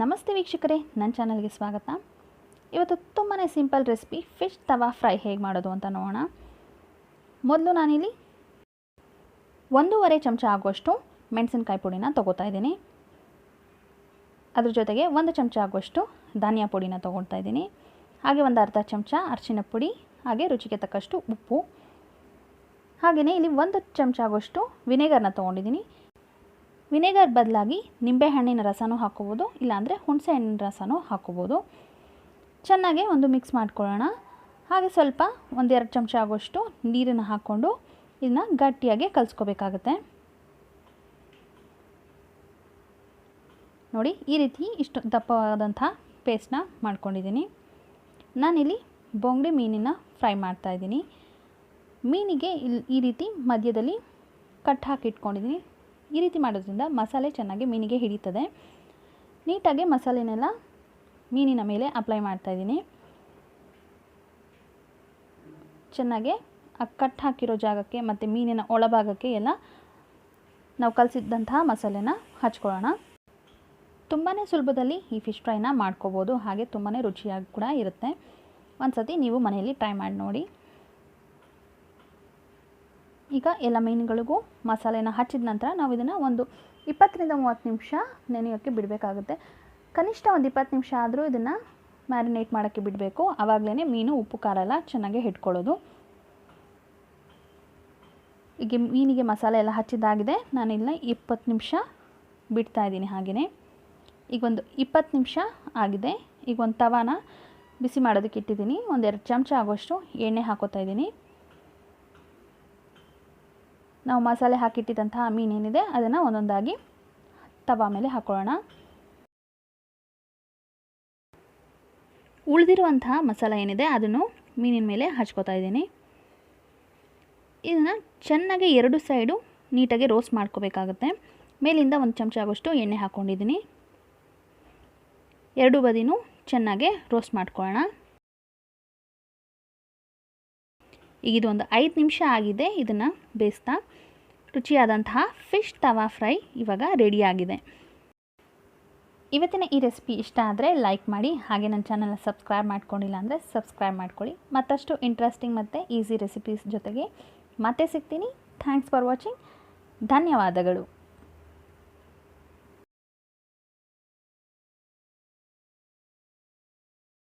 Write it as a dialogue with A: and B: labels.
A: ನಮಸ್ತೆ ವೀಕ್ಷಕರೇ, ನನ್ನ ಚಾನಲ್ಗೆ ಸ್ವಾಗತ. ಇವತ್ತು ತುಂಬಾ ಸಿಂಪಲ್ ರೆಸಿಪಿ ಫಿಶ್ ತವಾ ಫ್ರೈ ಹೇಗೆ ಮಾಡೋದು ಅಂತ ನೋಡೋಣ. ಮೊದಲು ನಾನಿಲ್ಲಿ 1.5 ಚಮಚ ಆಗುವಷ್ಟು ಮೆಣಸಿನಕಾಯಿ ಪುಡಿನ ತೊಗೋತಾ ಇದ್ದೀನಿ. ಅದ್ರ ಜೊತೆಗೆ 1 ಚಮಚ ಆಗುವಷ್ಟು ಧನಿಯಾ ಪುಡಿನ ತೊಗೊಳ್ತಾ ಇದ್ದೀನಿ. ಹಾಗೆ ಒಂದು ಅರ್ಧ ಚಮಚ ಅರಿಶಿನ ಪುಡಿ, ಹಾಗೆ ರುಚಿಗೆ ತಕ್ಕಷ್ಟು ಉಪ್ಪು, ಹಾಗೆಯೇ ಇಲ್ಲಿ 1 ಚಮಚ ಆಗುವಷ್ಟು ವಿನೆಗರ್ನ ತೊಗೊಂಡಿದ್ದೀನಿ. ವಿನೆಗರ್ ಬದಲಾಗಿ ನಿಂಬೆಹಣ್ಣಿನ ರಸನೂ ಹಾಕೋಬೋದು, ಇಲ್ಲಾಂದರೆ ಹುಣಸೆ ಹಣ್ಣಿನ ರಸನೂ ಹಾಕೋಬೋದು. ಚೆನ್ನಾಗಿ ಒಂದು ಮಿಕ್ಸ್ ಮಾಡ್ಕೊಳ್ಳೋಣ. ಹಾಗೆ ಸ್ವಲ್ಪ 1-2 ಚಮಚ ಆಗುವಷ್ಟು ನೀರನ್ನು ಹಾಕ್ಕೊಂಡು ಇದನ್ನ ಗಟ್ಟಿಯಾಗಿ ಕಲಿಸ್ಕೋಬೇಕಾಗತ್ತೆ. ನೋಡಿ, ಈ ರೀತಿ ಇಷ್ಟು ದಪ್ಪವಾದಂಥ ಪೇಸ್ಟ್ನ ಮಾಡ್ಕೊಂಡಿದ್ದೀನಿ. ನಾನಿಲ್ಲಿ ಬೊಂಗಡೆ ಮೀನಿನ ಫ್ರೈ ಮಾಡ್ತಾಯಿದ್ದೀನಿ. ಮೀನಿಗೆ ಈ ರೀತಿ ಮಧ್ಯದಲ್ಲಿ ಕಟ್ ಹಾಕಿ ಇಟ್ಕೊಂಡಿದ್ದೀನಿ. ಈ ರೀತಿ ಮಾಡೋದ್ರಿಂದ ಮಸಾಲೆ ಚೆನ್ನಾಗಿ ಮೀನಿಗೆ ಹಿಡಿತದೆ. ನೀಟಾಗಿ ಮಸಾಲೆನೆಲ್ಲ ಮೀನಿನ ಮೇಲೆ ಅಪ್ಲೈ ಮಾಡ್ತಾಯಿದ್ದೀನಿ. ಚೆನ್ನಾಗಿ ಆ ಕಟ್ ಹಾಕಿರೋ ಜಾಗಕ್ಕೆ ಮತ್ತು ಮೀನಿನ ಒಳಭಾಗಕ್ಕೆ ಎಲ್ಲ ನಾವು ಕಲಸಿದ್ದಂತಹ ಮಸಾಲೆನ ಹಚ್ಕೊಳ್ಳೋಣ. ತುಂಬಾ ಸುಲಭದಲ್ಲಿ ಈ ಫಿಶ್ ಫ್ರೈನ ಮಾಡ್ಕೋಬೋದು, ಹಾಗೆ ತುಂಬಾ ರುಚಿಯಾಗಿ ಕೂಡ ಇರುತ್ತೆ. ಒಂದು ಸತಿ ನೀವು ಮನೆಯಲ್ಲಿ ಟ್ರೈ ಮಾಡಿ ನೋಡಿ. ಈಗ ಎಲ್ಲ ಮೀನುಗಳಿಗೂ ಮಸಾಲೆನ ಹಚ್ಚಿದ ನಂತರ ನಾವು ಇದನ್ನು ಒಂದು 20-30 ನಿಮಿಷ ನೆನೆಯೋಕ್ಕೆ ಬಿಡಬೇಕಾಗುತ್ತೆ. ಕನಿಷ್ಠ ಒಂದು 20 ನಿಮಿಷ ಆದರೂ ಇದನ್ನು ಮ್ಯಾರಿನೇಟ್ ಮಾಡೋಕ್ಕೆ ಬಿಡಬೇಕು. ಆವಾಗಲೇ ಮೀನು ಉಪ್ಪು ಖಾರ ಎಲ್ಲ ಚೆನ್ನಾಗಿ ಹಿಡ್ಕೊಳ್ಳೋದು. ಈಗ ಮೀನಿಗೆ ಮಸಾಲೆ ಎಲ್ಲ ಹಚ್ಚಿದ್ದಾಗಿದೆ. ನಾನಿಲ್ಲ 20 ನಿಮಿಷ ಬಿಡ್ತಾಯಿದ್ದೀನಿ. ಹಾಗೆಯೇ ಈಗ ಒಂದು 20 ನಿಮಿಷ ಆಗಿದೆ. ಈಗ ಒಂದು ತವಾನ ಬಿಸಿ ಮಾಡೋದಕ್ಕೆ ಇಟ್ಟಿದ್ದೀನಿ. 1-2 ಚಮಚ ಆಗುವಷ್ಟು ಎಣ್ಣೆ ಹಾಕೋತಾ ಇದ್ದೀನಿ. ನಾವು ಮಸಾಲೆ ಹಾಕಿಟ್ಟಿದ್ದಂತಹ ಮೀನೇನಿದೆ ಅದನ್ನು ಒಂದೊಂದಾಗಿ ತವಾ ಮೇಲೆ ಹಾಕೊಳ್ಳೋಣ. ಉಳಿದಿರುವಂತಹ ಮಸಾಲೆ ಏನಿದೆ ಅದನ್ನು ಮೀನಿನ ಮೇಲೆ ಹಚ್ಕೋತಾ ಇದ್ದೀನಿ. ಇದನ್ನು ಚೆನ್ನಾಗಿ 2 ಸೈಡು ನೀಟಾಗಿ ರೋಸ್ಟ್ ಮಾಡ್ಕೋಬೇಕಾಗುತ್ತೆ. ಮೇಲಿಂದ 1 ಚಮಚ ಆಗೋಷ್ಟು ಎಣ್ಣೆ ಹಾಕ್ಕೊಂಡಿದ್ದೀನಿ. 2 ಬದಿನೂ ಚೆನ್ನಾಗಿ ರೋಸ್ಟ್ ಮಾಡ್ಕೊಳ್ಳೋಣ. ಈಗ ಇದು ಒಂದು 5 ನಿಮಿಷ ಆಗಿದೆ. ಇದನ್ನು ಬೇಯಿಸ್ತಾ ರುಚಿಯಾದಂತಹ ಫಿಶ್ ತವಾ ಫ್ರೈ ಇವಾಗ ರೆಡಿಯಾಗಿದೆ. ಇವತ್ತಿನ ಈ ರೆಸಿಪಿ ಇಷ್ಟ ಆದರೆ ಲೈಕ್ ಮಾಡಿ, ಹಾಗೆ ನನ್ನ ಚಾನಲ್ನ ಸಬ್ಸ್ಕ್ರೈಬ್ ಮಾಡ್ಕೊಂಡಿಲ್ಲ ಅಂದರೆ ಸಬ್ಸ್ಕ್ರೈಬ್ ಮಾಡ್ಕೊಳ್ಳಿ. ಮತ್ತಷ್ಟು ಇಂಟ್ರೆಸ್ಟಿಂಗ್ ಮತ್ತು ಈಸಿ ರೆಸಿಪೀಸ್ ಜೊತೆಗೆ ಮತ್ತೆ ಸಿಗ್ತೀನಿ. Thanks for watching. ಧನ್ಯವಾದಗಳು.